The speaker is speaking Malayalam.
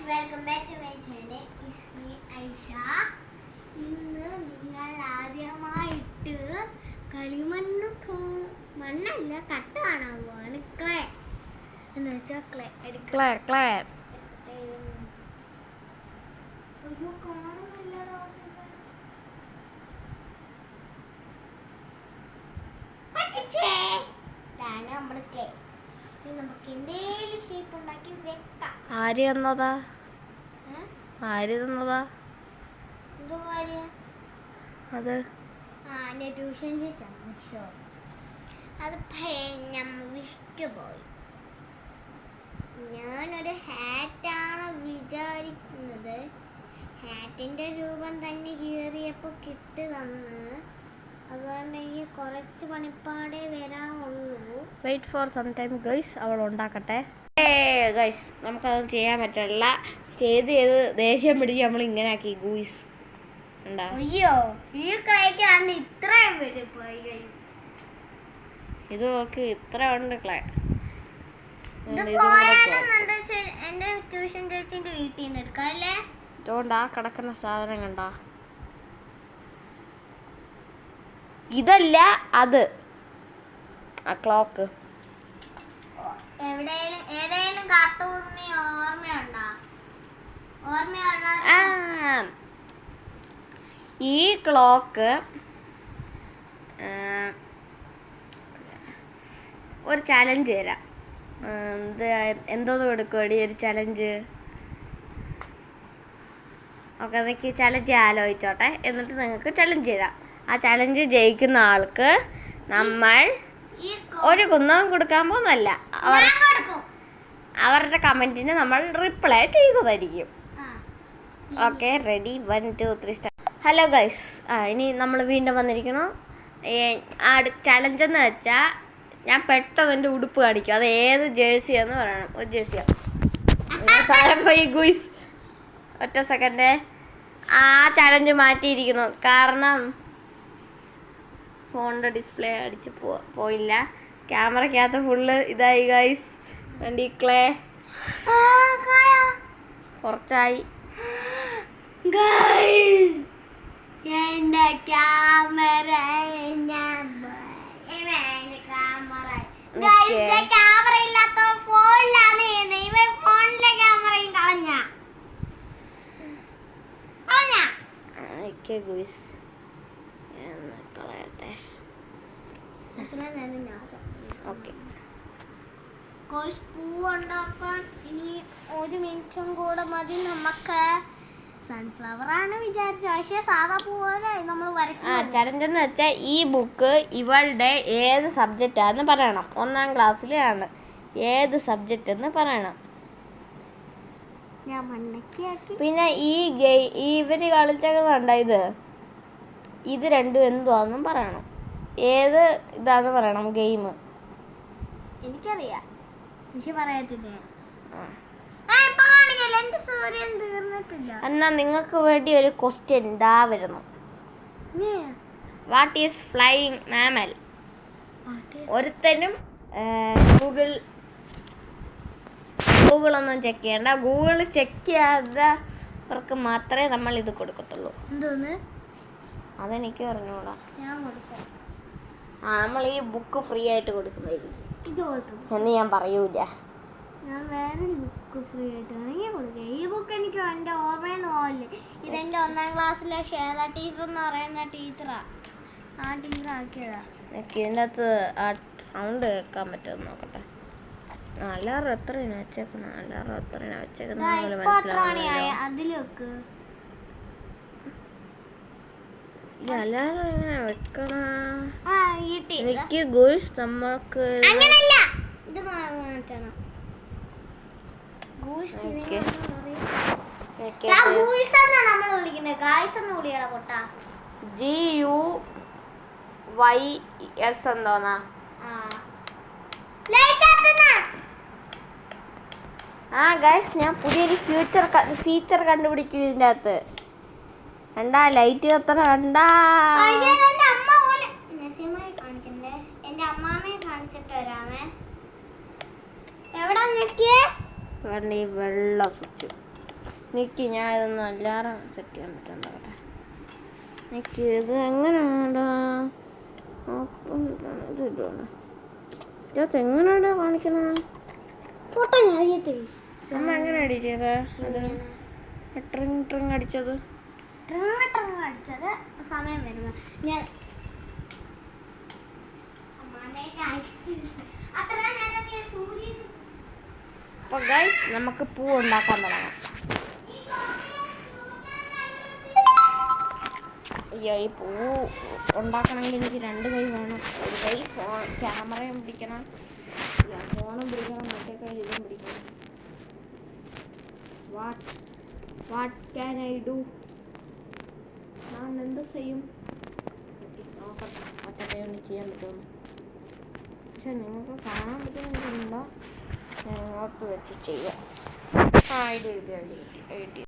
Welcome back to my channel. It's me Aisha. ഇന്ന് നിങ്ങൾ ആദ്യമായിട്ട് കളിമണ്ണ് മണ്ണല്ല കട്ട കാണാൻ പോവാണ്. ക്ലേ എന്ന് വെച്ചാൽ ക്ലേ ഒരു കാണുന്നില്ലല്ലോ. നമ്മുടെ ക്ലേ നമുക്ക് എന്തേലും ഷേപ്പ് ഉണ്ടാക്കി വെക്കാം. ആര് തന്നതാ? അത് എൻ്റെ ട്യൂഷൻ ടീച്ചർ. അത് വിട്ടുപോയി. ഞാനൊരു ഹാറ്റാണ് വിചാരിക്കുന്നത്. ഹാറ്റിൻ്റെ രൂപം തന്നെ കീറിയപ്പോൾ കിട്ടി തന്ന്. അതുകൊണ്ട് എനിക്ക് കുറച്ച് പണിപ്പാടേ വരാനുള്ളൂ. Wait for some time guys. അവൾ ഉണ്ടാക്കട്ടെ. ഗൈസ് നമുക്കതൊന്നും ചെയ്യാൻ പറ്റില്ല. ചെയ്ത് ദേഷ്യം പിടിച്ച് നമ്മൾ ഇങ്ങനെ ആക്കി ഗൂയിസ്. അയ്യോ, ഈ ക്ലേക്കാണ് ഇത്രയും പോയി. ഇത് നോക്ക്, ഇത്ര ഉണ്ട് ക്ലേ. എന്റെ ട്യൂഷൻ ടീച്ചറിന്റെ വീട്ടിൽ നിന്ന് എടുക്കാം അല്ലേ? ഇതുകൊണ്ട് ആ കിടക്കുന്ന സാധനം കണ്ട, ഇതല്ല അത്, ആ ക്ലോക്ക്. ഏതെങ്കിലും കാർട്ടൂണിന് ഓർമ്മയുണ്ടോ? ഈ ക്ലോക്ക് ഒരു ചലഞ്ച് തരാം. എന്തോന്ന് കൊടുക്കുമടി ഒരു ചലഞ്ച്? ഓക്കെ, എനിക്ക് ചലഞ്ച് ആലോചിച്ചോട്ടെ, എന്നിട്ട് നിങ്ങൾക്ക് ചലഞ്ച് തരാം. ആ ചലഞ്ച് ജയിക്കുന്ന ആൾക്ക് നമ്മൾ ഒരു കുന്നവും കൊടുക്കാൻ പോകുന്നല്ല, അവരുടെ കമൻറ്റിന് നമ്മൾ റിപ്ലൈ ചെയ്തതായിരിക്കും. Okay, ready? 1 2 3 start. Hello guys, ഇനി നമ്മൾ വീണ്ടും വന്നിരിക്കണു. ചലഞ്ചെന്ന് വെച്ചാൽ ഞാൻ പെട്ടെന്ന് എൻ്റെ ഉടുപ്പ് കാണിക്കും. അത് ഏത് ജേഴ്സിയാന്ന് പറയണം. ഒരു ജേഴ്സിയാണ്. താഴെ പോയി ഗുയിസ്, ഒറ്റ സെക്കൻഡ്. ആ ചലഞ്ച് മാറ്റിയിരിക്കുന്നു, കാരണം ഫോണിൻ്റെ ഡിസ്പ്ലേ അടിച്ച് പോയില്ല. ക്യാമറയ്ക്കകത്ത് ഫുള്ള് ഇതായി ഗൈസ്. എൻ്റെ ഈ ക്ലേ കുറച്ചായി ഗൈസ്. എൻ്റെ ക്യാമറ ഇല്ലാത്ത ഫോണിലാണ്. ഇവൻ ഫോണിലെ ക്യാമറയും കളഞ്ഞ ഗുയിസ് കളയട്ടെ. ഓക്കെ, പൂവുണ്ടാക്കാൻ ഇനി 1 മിനിറ്റും കൂടെ മതി നമുക്ക്. സൺഫ്ലവർ ആണ് വിചാരിച്ചത്, പക്ഷേ സാധാ പൂവല്ലേ നമ്മൾ വരയ്ക്കും. ചലഞ്ച് എന്ന് വെച്ചാൽ ഈ ബുക്ക് ഇവളുടെ ഏത് സബ്ജക്റ്റാന്ന് പറയണം. 1ാം ക്ലാസ്സിലാണ്. ഏത് സബ്ജക്റ്റ് എന്ന് പറയണം. പിന്നെ ഇവര് കളിച്ചണ്ട ഇത് രണ്ടും എന്തുവാന്നും പറയണം. ഏത് ഇതാന്ന് പറയണം ഗെയിം. എനിക്കറിയാം, പക്ഷെ പറയത്തില്ലേ. എന്നാ നിങ്ങൾക്ക് വേണ്ടി ഒരു ക്വസ്റ്റ്യൻ ഇതാ വരുന്നു. What is flying mammal? ഒരുത്തനും ഗൂഗിളൊന്നും ചെക്ക് ചെയ്യണ്ട. ഗൂഗിൾ ചെക്ക് ചെയ്യാത്തവർക്ക് മാത്രമേ നമ്മൾ ഇത് കൊടുക്കത്തുള്ളൂ. എന്തോന്ന്? അതെനിക്ക് പറഞ്ഞൂടാ. നമ്മൾ ഈ ബുക്ക് ഫ്രീ ആയിട്ട് കൊടുക്കുന്നതായിരിക്കും എന്ന് ഞാൻ പറയൂല. ഞാൻ വേറൊരു ബുക്ക് ഫ്രീ ആയിട്ട് വേണമെങ്കിൽ കൊടുക്കുക. ഈ ബുക്ക് എനിക്ക് എൻ്റെ ഓർമ്മയെന്ന് പോകില്ലേ. ഇതെൻ്റെ 1ാം ക്ലാസ്സിലെ ഷേല ടീച്ചർ എന്ന് പറയുന്ന ടീച്ചറാ. ആ ടീച്ചർ ആക്കിയതാ. എനിക്ക് ഇതിൻ്റെ അകത്ത് ആ സൗണ്ട് കേൾക്കാൻ പറ്റുമെന്ന് നോക്കട്ടെ. അലാറം എത്രയാണ് വെച്ചേക്കുന്നത്? അലാറം എത്രയാണ് വെച്ചേക്കുന്നത് അതിൽ വെക്ക്. ഈ അലാറം എങ്ങനെ വെക്കണം? എനിക്ക് ഗോയ്സ് നമ്മൾക്ക് അങ്ങനല്ല, ഇത് മാറ്റണം. GUYS എന്തോന്നാ? ഗൈസ്, ഞാൻ പുതിയൊരു ഫീച്ചർ കണ്ടുപിടിച്ചു ഇതിൻ്റെ അകത്ത്. കണ്ടാ ലൈറ്റ് കത്തണ കണ്ടാ? എന്റെ അമ്മാമ്മയെ കാണിച്ചിട്ട് വരാമേ. ഈ വെള്ള സ്വിച്ച് നിക്ക് ഞാൻ ഇതൊന്ന് അല്ലാറം സെറ്റ് ചെയ്യാൻ പറ്റുന്നുണ്ടോ? നിക്ക് ഇത് എങ്ങനെയാടാ ഇതിനകത്ത് എങ്ങനെയാടാ കാണിക്കണ? ഫോട്ടോ ഞാൻ അറിയത്തില്ല. അമ്മ എങ്ങനെ അടിച്ചത്? അത് ട്രിങ് അടിച്ചത് അടിച്ചത് സമയം വരുമ്പോ ഞാൻ അത്ര നേരം ഞാൻ സൂര്യൻ അപ്പൊ ഗൈസ് നമുക്ക് പൂ ഉണ്ടാക്കാൻ തുടങ്ങാം. അയ്യോ ഈ പൂ ഉണ്ടാക്കണമെങ്കിൽ എനിക്ക് 2 കൈ വേണം. ഒരു കൈ ക്യാമറയും പിടിക്കണം, ഫോണും പിടിക്കണം, മറ്റേ കൈ ഇതും പിടിക്കണം. What can I do? ഞാൻ എന്ത് ചെയ്യും? നോക്കട്ടെ മറ്റേ കൈ കൊണ്ട് ചെയ്യാൻ പറ്റുമെന്ന്. പക്ഷെ നിങ്ങൾക്ക് കാണാൻ പറ്റുന്നുണ്ടോ? ഞാൻ ഇങ്ങോട്ട് വെച്ച് ചെയ്യാം. ആ ഐഡിയ